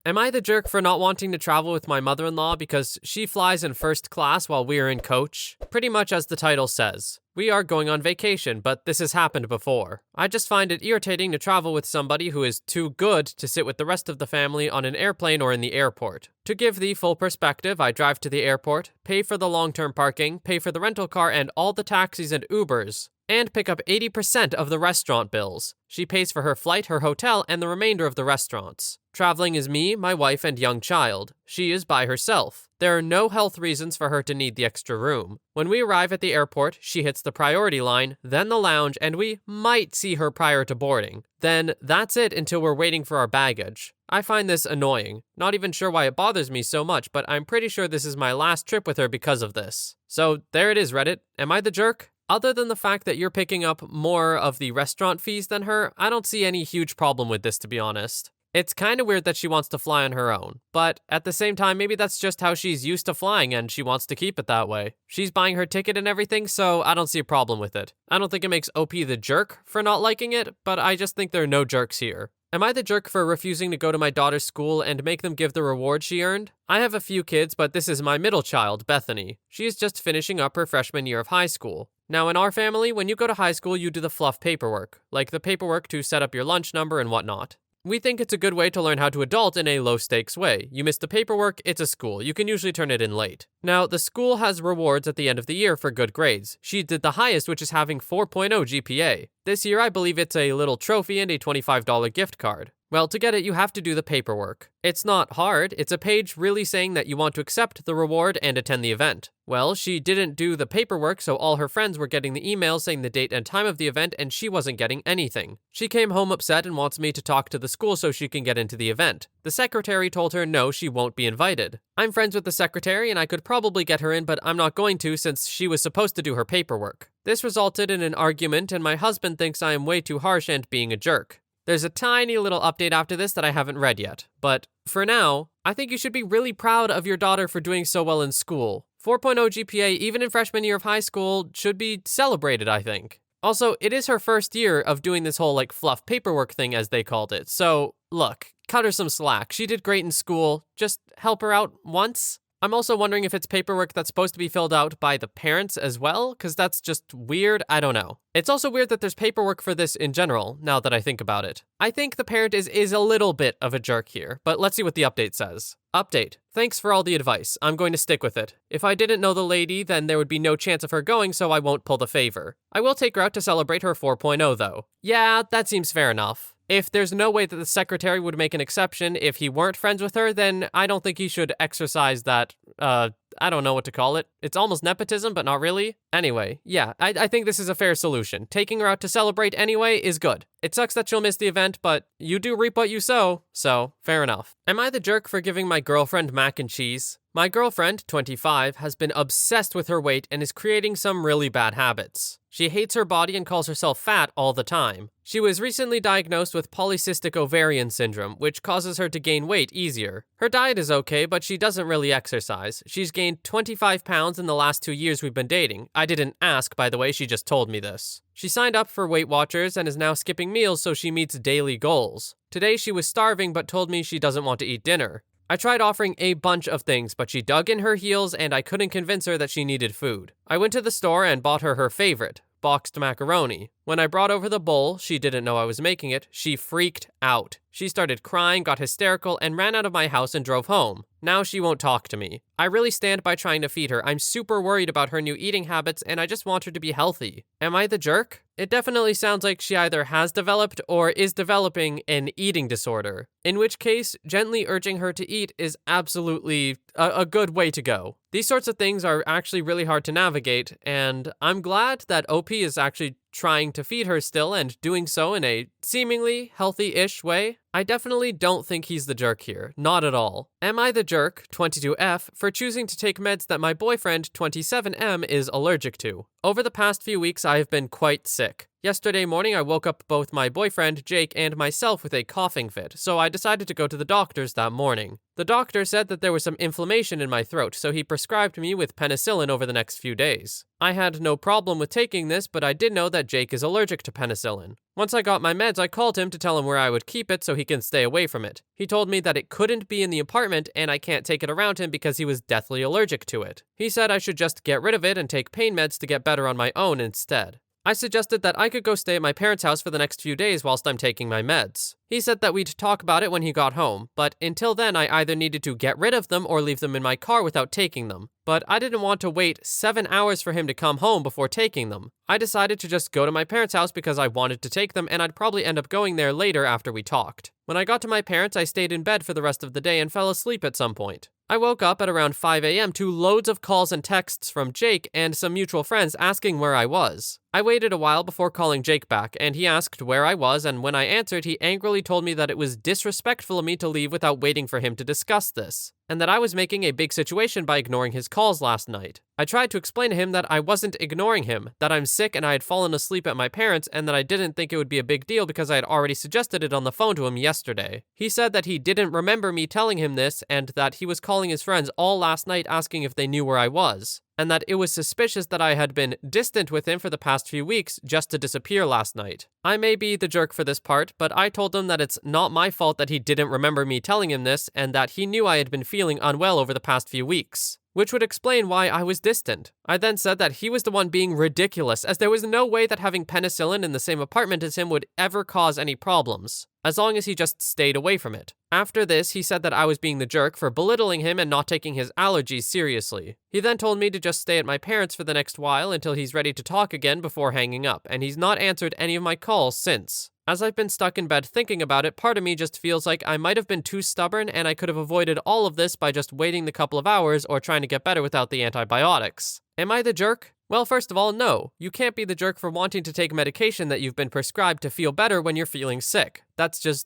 Am I the jerk for not wanting to travel with my mother-in-law because she flies in first class while we are in coach? Pretty much as the title says. We are going on vacation, but this has happened before. I just find it irritating to travel with somebody who is too good to sit with the rest of the family on an airplane or in the airport. To give the full perspective, I drive to the airport, pay for the long-term parking, pay for the rental car and all the taxis and Ubers, and pick up 80% of the restaurant bills. She pays for her flight, her hotel, and the remainder of the restaurants. Traveling is me, my wife, and young child. She is by herself. There are no health reasons for her to need the extra room. When we arrive at the airport, she hits the priority line, then the lounge, and we might see her prior to boarding. Then that's it until we're waiting for our baggage. I find this annoying. Not even sure why it bothers me so much, but I'm pretty sure this is my last trip with her because of this. So there it is, Reddit. Am I the jerk? Other than the fact that you're picking up more of the restaurant fees than her, I don't see any huge problem with this, to be honest. It's kind of weird that she wants to fly on her own, but at the same time, maybe that's just how she's used to flying and she wants to keep it that way. She's buying her ticket and everything, so I don't see a problem with it. I don't think it makes OP the jerk for not liking it, but I just think there are no jerks here. Am I the jerk for refusing to go to my daughter's school and make them give the reward she earned? I have a few kids, but this is my middle child, Bethany. She is just finishing up her freshman year of high school. Now, in our family, when you go to high school, you do the fluff paperwork, like the paperwork to set up your lunch number and whatnot. We think it's a good way to learn how to adult in a low-stakes way. You miss the paperwork, it's a school. You can usually turn it in late. Now, the school has rewards at the end of the year for good grades. She did the highest, which is having 4.0 GPA. This year, I believe it's a little trophy and a $25 gift card. Well, to get it, you have to do the paperwork. It's not hard, it's a page really saying that you want to accept the reward and attend the event. Well, she didn't do the paperwork, so all her friends were getting the email saying the date and time of the event, and she wasn't getting anything. She came home upset and wants me to talk to the school so she can get into the event. The secretary told her no, she won't be invited. I'm friends with the secretary and I could probably get her in, but I'm not going to since she was supposed to do her paperwork. This resulted in an argument and my husband thinks I am way too harsh and being a jerk. There's a tiny little update after this that I haven't read yet, but for now, I think you should be really proud of your daughter for doing so well in school. 4.0 GPA, even in freshman year of high school, should be celebrated, I think. Also, it is her first year of doing this whole fluff paperwork thing as they called it, so look, cut her some slack. She did great in school, just help her out once. I'm also wondering if it's paperwork that's supposed to be filled out by the parents as well, because that's just weird, I don't know. It's also weird that there's paperwork for this in general, now that I think about it. I think the parent is a little bit of a jerk here, but let's see what the update says. Update. Thanks for all the advice. I'm going to stick with it. If I didn't know the lady, then there would be no chance of her going, so I won't pull the favor. I will take her out to celebrate her 4.0 though. Yeah, that seems fair enough. If there's no way that the secretary would make an exception if he weren't friends with her, then I don't think he should exercise that, I don't know what to call it. It's almost nepotism, but not really. Anyway, yeah, I think this is a fair solution. Taking her out to celebrate anyway is good. It sucks that she'll miss the event, but you do reap what you sow, so fair enough. Am I the jerk for giving my girlfriend mac and cheese? My girlfriend, 25, has been obsessed with her weight and is creating some really bad habits. She hates her body and calls herself fat all the time. She was recently diagnosed with polycystic ovarian syndrome, which causes her to gain weight easier. Her diet is okay, but she doesn't really exercise. She's gained 25 pounds in the last 2 years we've been dating. I didn't ask, by the way, she just told me this. She signed up for Weight Watchers and is now skipping meals so she meets daily goals. Today she was starving but told me she doesn't want to eat dinner. I tried offering a bunch of things, but she dug in her heels and I couldn't convince her that she needed food. I went to the store and bought her favorite, boxed macaroni. When I brought over the bowl, she didn't know I was making it, she freaked out. She started crying, got hysterical, and ran out of my house and drove home. Now she won't talk to me. I really stand by trying to feed her. I'm super worried about her new eating habits and I just want her to be healthy. Am I the jerk? It definitely sounds like she either has developed or is developing an eating disorder, in which case gently urging her to eat is absolutely a good way to go. These sorts of things are actually really hard to navigate, and I'm glad that OP is actually trying to feed her still and doing so in a seemingly healthy-ish way. I definitely don't think he's the jerk here, not at all. Am I the jerk, 22F, for choosing to take meds that my boyfriend, 27M, is allergic to? Over the past few weeks, I have been quite sick. Yesterday morning, I woke up both my boyfriend, Jake, and myself with a coughing fit, so I decided to go to the doctor's that morning. The doctor said that there was some inflammation in my throat, so he prescribed me with penicillin over the next few days. I had no problem with taking this, but I did know that Jake is allergic to penicillin. Once I got my meds, I called him to tell him where I would keep it so he can stay away from it. He told me that it couldn't be in the apartment and I can't take it around him because he was deathly allergic to it. He said I should just get rid of it and take pain meds to get better on my own instead. I suggested that I could go stay at my parents' house for the next few days whilst I'm taking my meds. He said that we'd talk about it when he got home, but until then I either needed to get rid of them or leave them in my car without taking them. But I didn't want to wait 7 hours for him to come home before taking them. I decided to just go to my parents' house because I wanted to take them and I'd probably end up going there later after we talked. When I got to my parents', I stayed in bed for the rest of the day and fell asleep at some point. I woke up at around 5 a.m. to loads of calls and texts from Jake and some mutual friends asking where I was. I waited a while before calling Jake back, and he asked where I was, and when I answered, he angrily told me that it was disrespectful of me to leave without waiting for him to discuss this, and that I was making a big situation by ignoring his calls last night. I tried to explain to him that I wasn't ignoring him, that I'm sick and I had fallen asleep at my parents', and that I didn't think it would be a big deal because I had already suggested it on the phone to him yesterday. He said that he didn't remember me telling him this, and that he was calling his friends all last night asking if they knew where I was, and that it was suspicious that I had been distant with him for the past few weeks just to disappear last night. I may be the jerk for this part, but I told him that it's not my fault that he didn't remember me telling him this, and that he knew I had been feeling unwell over the past few weeks, which would explain why I was distant. I then said that he was the one being ridiculous, as there was no way that having penicillin in the same apartment as him would ever cause any problems, as long as he just stayed away from it. After this, he said that I was being the jerk for belittling him and not taking his allergies seriously. He then told me to just stay at my parents' for the next while until he's ready to talk again before hanging up, and he's not answered any of my calls since. As I've been stuck in bed thinking about it, part of me just feels like I might have been too stubborn and I could have avoided all of this by just waiting the couple of hours or trying to get better without the antibiotics. Am I the jerk? Well, first of all, no. You can't be the jerk for wanting to take medication that you've been prescribed to feel better when you're feeling sick. That's just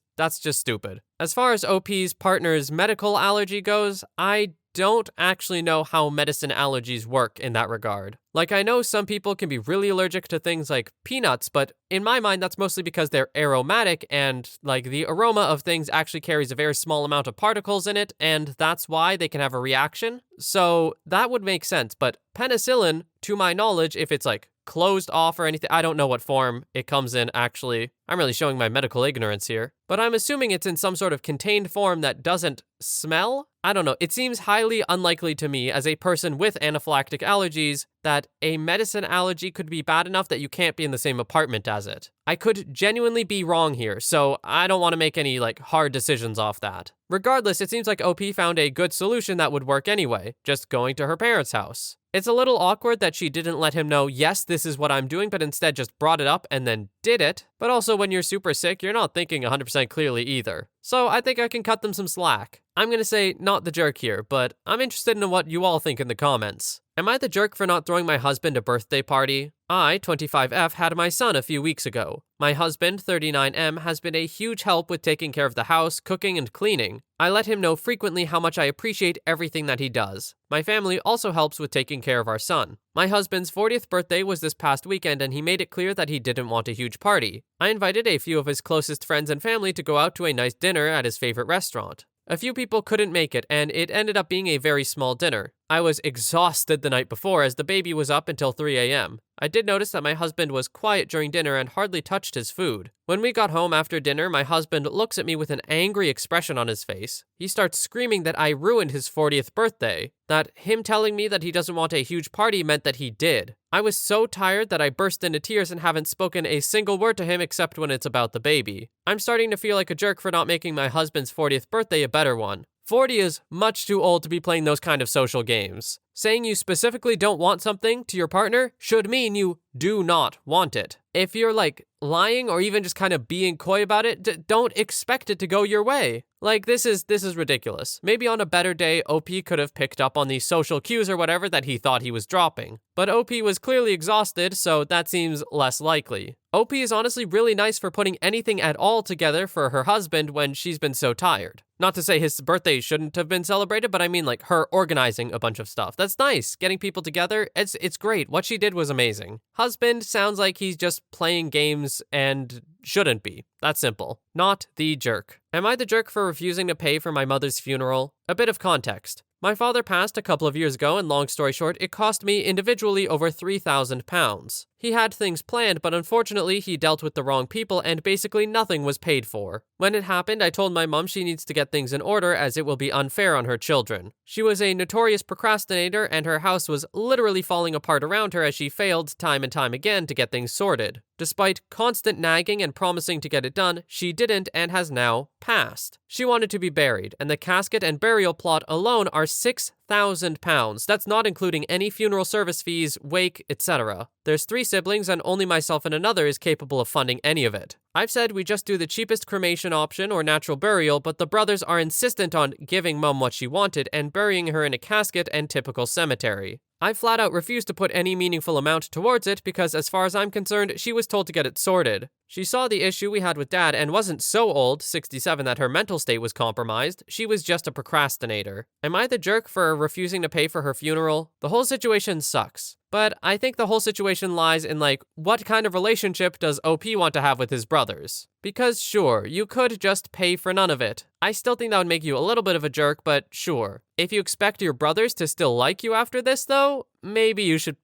stupid. As far as OP's partner's medical allergy goes, I don't actually know how medicine allergies work in that regard. Like, I know some people can be really allergic to things like peanuts, but in my mind, that's mostly because they're aromatic and, like, the aroma of things actually carries a very small amount of particles in it, and that's why they can have a reaction. So that would make sense, but penicillin, to my knowledge, if it's, like, closed off or anything, I don't know what form it comes in, actually. I'm really showing my medical ignorance here. But I'm assuming it's in some sort of contained form that doesn't smell? I don't know. It seems highly unlikely to me, as a person with anaphylactic allergies, that a medicine allergy could be bad enough that you can't be in the same apartment as it. I could genuinely be wrong here, so I don't want to make any, hard decisions off that. Regardless, it seems like OP found a good solution that would work anyway, just going to her parents' house. It's a little awkward that she didn't let him know, yes, this is what I'm doing, but instead just brought it up and then did it. But also, when you're super sick, you're not thinking 100% clearly either. So I think I can cut them some slack. I'm gonna say not the jerk here, but I'm interested in what you all think in the comments. Am I the jerk for not throwing my husband a birthday party? I, 25F, had my son a few weeks ago. My husband, 39M, has been a huge help with taking care of the house, cooking, and cleaning. I let him know frequently how much I appreciate everything that he does. My family also helps with taking care of our son. My husband's 40th birthday was this past weekend, and he made it clear that he didn't want a huge party. I invited a few of his closest friends and family to go out to a nice dinner at his favorite restaurant. A few people couldn't make it, and it ended up being a very small dinner. I was exhausted the night before as the baby was up until 3 a.m. I did notice that my husband was quiet during dinner and hardly touched his food. When we got home after dinner, my husband looks at me with an angry expression on his face. He starts screaming that I ruined his 40th birthday, that him telling me that he doesn't want a huge party meant that he did. I was so tired that I burst into tears and haven't spoken a single word to him except when it's about the baby. I'm starting to feel like a jerk for not making my husband's 40th birthday a better one. 40 is much too old to be playing those kind of social games. Saying you specifically don't want something to your partner should mean you do not want it. If you're lying or even just kind of being coy about it, don't expect it to go your way. This is ridiculous. Maybe on a better day, OP could have picked up on these social cues or whatever that he thought he was dropping. But OP was clearly exhausted, so that seems less likely. OP is honestly really nice for putting anything at all together for her husband when she's been so tired. Not to say his birthday shouldn't have been celebrated, but I mean her organizing a bunch of stuff. That's nice. Getting people together, it's great. What she did was amazing. Husband sounds like he's just playing games and shouldn't be. That's simple. Not the jerk. Am I the jerk for refusing to pay for my mother's funeral? A bit of context. My father passed a couple of years ago, and long story short, it cost me individually over £3,000. He had things planned, but unfortunately he dealt with the wrong people and basically nothing was paid for. When it happened, I told my mom she needs to get things in order as it will be unfair on her children. She was a notorious procrastinator and her house was literally falling apart around her as she failed time and time again to get things sorted. Despite constant nagging and promising to get it done, she didn't and has now passed. She wanted to be buried, and the casket and burial plot alone are £6,000. That's not including any funeral service fees, wake, etc. There's 3 siblings and only myself and another is capable of funding any of it. I've said we just do the cheapest cremation option or natural burial, but the brothers are insistent on giving Mum what she wanted and burying her in a casket and typical cemetery. I flat out refused to put any meaningful amount towards it because as far as I'm concerned, she was told to get it sorted. She saw the issue we had with Dad and wasn't so old, 67, that her mental state was compromised. She was just a procrastinator. Am I the jerk for refusing to pay for her funeral? The whole situation sucks. But I think the whole situation lies in what kind of relationship does OP want to have with his brothers? Because sure, you could just pay for none of it. I still think that would make you a little bit of a jerk, but sure. If you expect your brothers to still like you after this though, maybe you should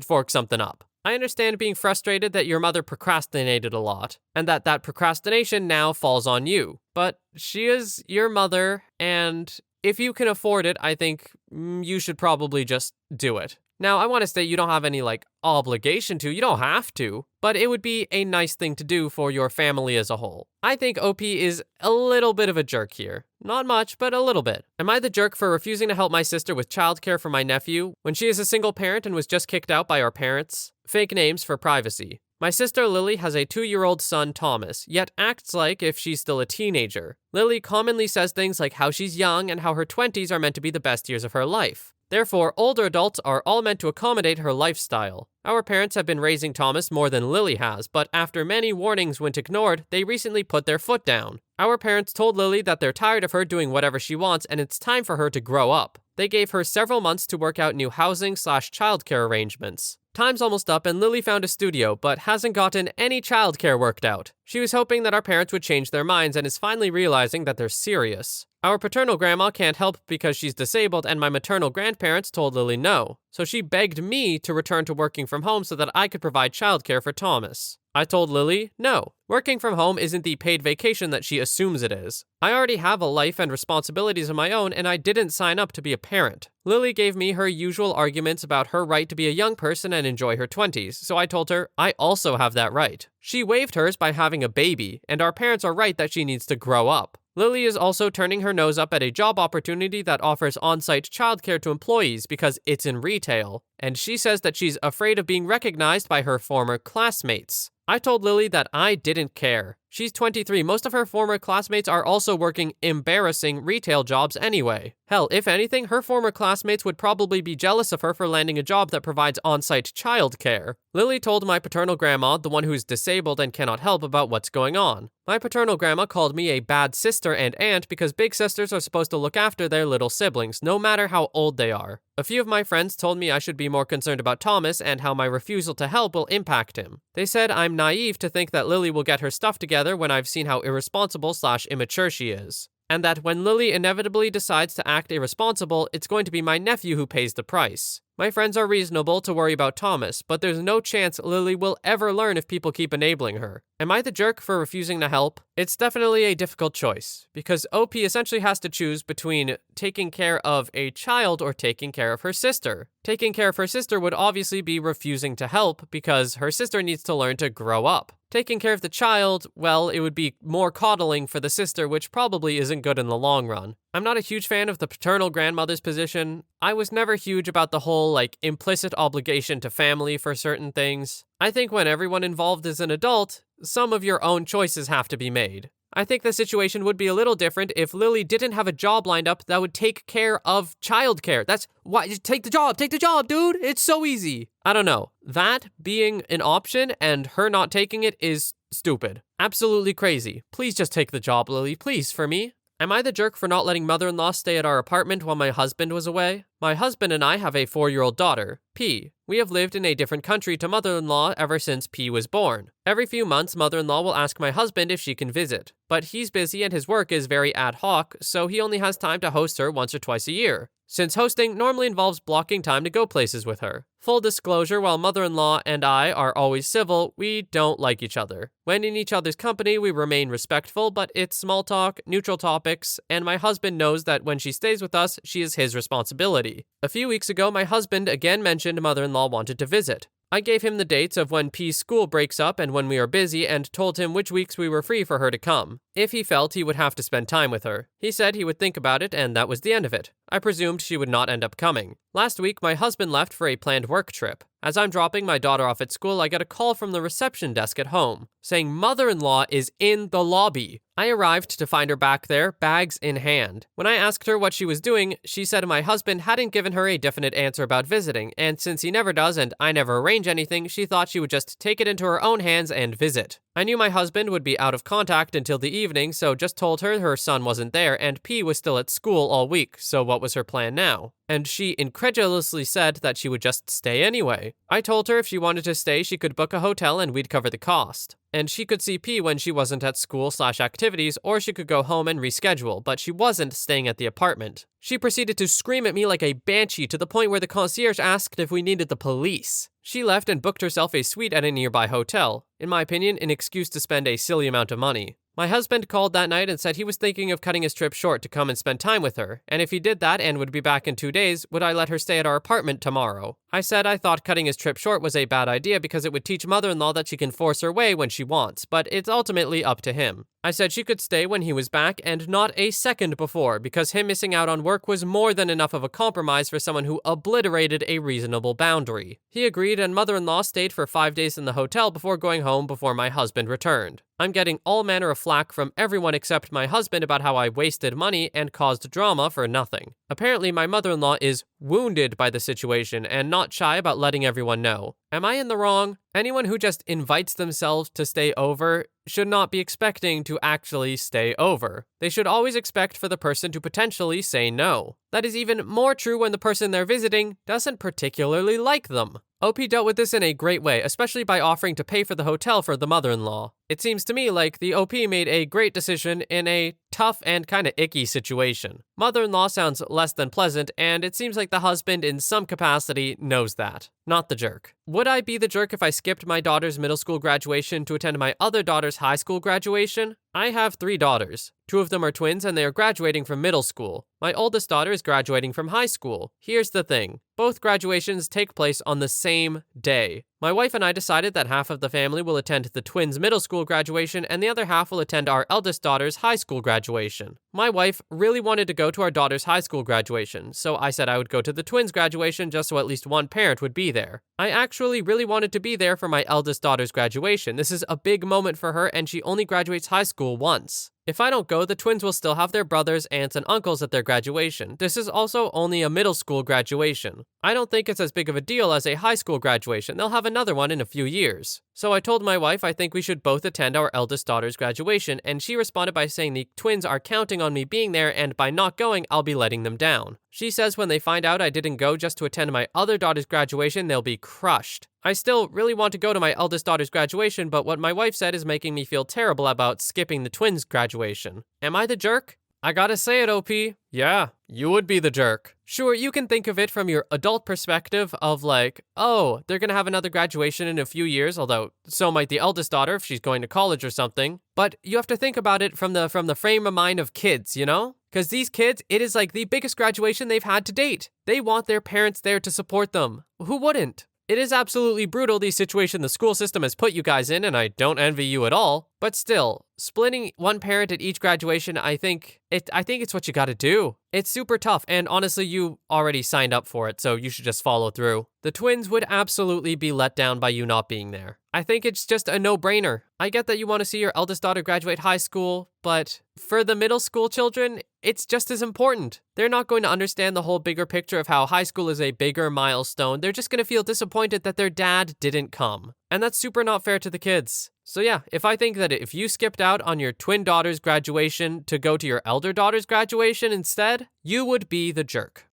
fork something up. I understand being frustrated that your mother procrastinated a lot, and that procrastination now falls on you. But she is your mother, and if you can afford it, I think you should probably just do it. Now, I want to state you don't have any, obligation to. You don't have to. But it would be a nice thing to do for your family as a whole. I think OP is a little bit of a jerk here. Not much, but a little bit. Am I the jerk for refusing to help my sister with childcare for my nephew when she is a single parent and was just kicked out by our parents? Fake names for privacy. My sister Lily has a 2-year-old son, Thomas, yet acts like if she's still a teenager. Lily commonly says things like how she's young and how her 20s are meant to be the best years of her life. Therefore, older adults are all meant to accommodate her lifestyle. Our parents have been raising Thomas more than Lily has, but after many warnings went ignored, they recently put their foot down. Our parents told Lily that they're tired of her doing whatever she wants and it's time for her to grow up. They gave her several months to work out new housing/childcare arrangements. Time's almost up and Lily found a studio, but hasn't gotten any childcare worked out. She was hoping that our parents would change their minds and is finally realizing that they're serious. Our paternal grandma can't help because she's disabled and my maternal grandparents told Lily no. So she begged me to return to working from home so that I could provide childcare for Thomas. I told Lily, no. Working from home isn't the paid vacation that she assumes it is. I already have a life and responsibilities of my own and I didn't sign up to be a parent. Lily gave me her usual arguments about her right to be a young person and enjoy her 20s, so I told her I also have that right. She waived hers by having a baby, and our parents are right that she needs to grow up. Lily is also turning her nose up at a job opportunity that offers on-site childcare to employees because it's in retail, and she says that she's afraid of being recognized by her former classmates. I told Lily that I didn't care. She's 23. Most of her former classmates are also working embarrassing retail jobs anyway. Hell, if anything, her former classmates would probably be jealous of her for landing a job that provides on-site childcare. Lily told my paternal grandma, the one who's disabled and cannot help, about what's going on. My paternal grandma called me a bad sister and aunt because big sisters are supposed to look after their little siblings, no matter how old they are. A few of my friends told me I should be more concerned about Thomas and how my refusal to help will impact him. They said I'm naive to think that Lily will get her stuff together when I've seen how irresponsible/immature she is. And that when Lily inevitably decides to act irresponsible, it's going to be my nephew who pays the price. My friends are reasonable to worry about Thomas, but there's no chance Lily will ever learn if people keep enabling her. Am I the jerk for refusing to help? It's definitely a difficult choice, because OP essentially has to choose between taking care of a child or taking care of her sister. Taking care of her sister would obviously be refusing to help because her sister needs to learn to grow up. Taking care of the child, well, it would be more coddling for the sister, which probably isn't good in the long run. I'm not a huge fan of the paternal grandmother's position. I was never huge about the whole, implicit obligation to family for certain things. I think when everyone involved is an adult, some of your own choices have to be made. I think the situation would be a little different if Lily didn't have a job lined up that would take care of childcare. That's why, take the job, dude. It's so easy. I don't know. That being an option and her not taking it is stupid. Absolutely crazy. Please just take the job, Lily. Please, for me. Am I the jerk for not letting mother-in-law stay at our apartment while my husband was away? My husband and I have a 4-year-old daughter, P. We have lived in a different country to mother-in-law ever since P was born. Every few months, mother-in-law will ask my husband if she can visit. But he's busy and his work is very ad hoc, so he only has time to host her once or twice a year. Since hosting normally involves blocking time to go places with her. Full disclosure, while mother-in-law and I are always civil, we don't like each other. When in each other's company, we remain respectful, but it's small talk, neutral topics, and my husband knows that when she stays with us, she is his responsibility. A few weeks ago, my husband again mentioned mother-in-law wanted to visit. I gave him the dates of when P's school breaks up and when we are busy and told him which weeks we were free for her to come, if he felt he would have to spend time with her. He said he would think about it and that was the end of it. I presumed she would not end up coming. Last week, my husband left for a planned work trip. As I'm dropping my daughter off at school, I get a call from the reception desk at home, saying mother-in-law is in the lobby. I arrived to find her back there, bags in hand. When I asked her what she was doing, she said my husband hadn't given her a definite answer about visiting, and since he never does and I never arrange anything, she thought she would just take it into her own hands and visit. I knew my husband would be out of contact until the evening, so just told her her son wasn't there and P was still at school all week, so what was her plan now? And she incredulously said that she would just stay anyway. I told her if she wanted to stay, she could book a hotel and we'd cover the cost. And she could see P when she wasn't at school/activities, or she could go home and reschedule, but she wasn't staying at the apartment. She proceeded to scream at me like a banshee to the point where the concierge asked if we needed the police. She left and booked herself a suite at a nearby hotel. In my opinion, an excuse to spend a silly amount of money. My husband called that night and said he was thinking of cutting his trip short to come and spend time with her, and if he did that and would be back in 2 days, would I let her stay at our apartment tomorrow? I said I thought cutting his trip short was a bad idea because it would teach mother-in-law that she can force her way when she wants, but it's ultimately up to him. I said she could stay when he was back and not a second before, because him missing out on work was more than enough of a compromise for someone who obliterated a reasonable boundary. He agreed and mother-in-law stayed for 5 days in the hotel before going home before my husband returned. I'm getting all manner of flack from everyone except my husband about how I wasted money and caused drama for nothing. Apparently my mother-in-law is wounded by the situation and not shy about letting everyone know. Am I in the wrong? Anyone who just invites themselves to stay over should not be expecting to actually stay over. They should always expect for the person to potentially say no. That is even more true when the person they're visiting doesn't particularly like them. OP dealt with this in a great way, especially by offering to pay for the hotel for the mother-in-law. It seems to me like the OP made a great decision in a tough and kinda icky situation. Mother-in-law sounds less than pleasant, and it seems like the husband in some capacity knows that. Not the jerk. Would I be the jerk if I skipped my daughter's middle school graduation to attend my other daughter's high school graduation? I have 3 daughters. 2 of them are twins and they are graduating from middle school. My oldest daughter is graduating from high school. Here's the thing. Both graduations take place on the same day. My wife and I decided that half of the family will attend the twins' middle school graduation and the other half will attend our eldest daughter's high school graduation. My wife really wanted to go to our daughter's high school graduation, so I said I would go to the twins' graduation just so at least one parent would be there. I actually really wanted to be there for my eldest daughter's graduation. This is a big moment for her and she only graduates high school once. If I don't go, the twins will still have their brothers, aunts, and uncles at their graduation. This is also only a middle school graduation. I don't think it's as big of a deal as a high school graduation. They'll have another one in a few years. So I told my wife I think we should both attend our eldest daughter's graduation, and she responded by saying the twins are counting on me being there, and by not going, I'll be letting them down. She says when they find out I didn't go just to attend my other daughter's graduation, they'll be crushed. I still really want to go to my eldest daughter's graduation, but what my wife said is making me feel terrible about skipping the twins' graduation. Am I the jerk? I gotta say it, OP. Yeah, you would be the jerk. Sure, you can think of it from your adult perspective of like, oh, they're gonna have another graduation in a few years, although so might the eldest daughter if she's going to college or something. But you have to think about it from the frame of mind of kids, you know? Because these kids, it is like the biggest graduation they've had to date. They want their parents there to support them. Who wouldn't? It is absolutely brutal, the situation the school system has put you guys in, and I don't envy you at all. But still, splitting one parent at each graduation, I think it's what you gotta do. It's super tough, and honestly, you already signed up for it, so you should just follow through. The twins would absolutely be let down by you not being there. I think it's just a no-brainer. I get that you want to see your eldest daughter graduate high school, but for the middle school children, it's just as important. They're not going to understand the whole bigger picture of how high school is a bigger milestone. They're just going to feel disappointed that their dad didn't come. And that's super not fair to the kids. So yeah, if I think that if you skipped out on your twin daughter's graduation to go to your elder daughter's graduation instead, you would be the jerk.